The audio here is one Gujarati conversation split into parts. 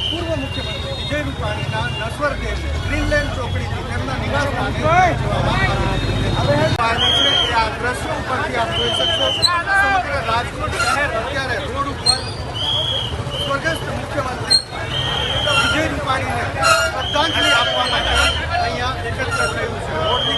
પૂર્વ મુખ્યમંત્રી વિજય રૂપાણીના નશ્વર દેહને ગ્રીનલેન્ડ ચોકડીથી તેમના નિવાસસ્થાને આ દ્રશ્યો ઉપરથી આપ જોઈ શકશો. સમગ્ર રાજકોટ શહેર અત્યારે રોડ ઉપર સ્વર્ગસ્થ મુખ્યમંત્રી વિજય રૂપાણીને શ્રદ્ધાંજલિ આપવા માટે અહીંયા એકત્ર થયું છે. રોડની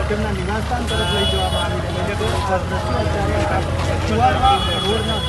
તેમના નિવાસસ્થાન તરફ લઈ જવામાં આવી રહ્યા છે.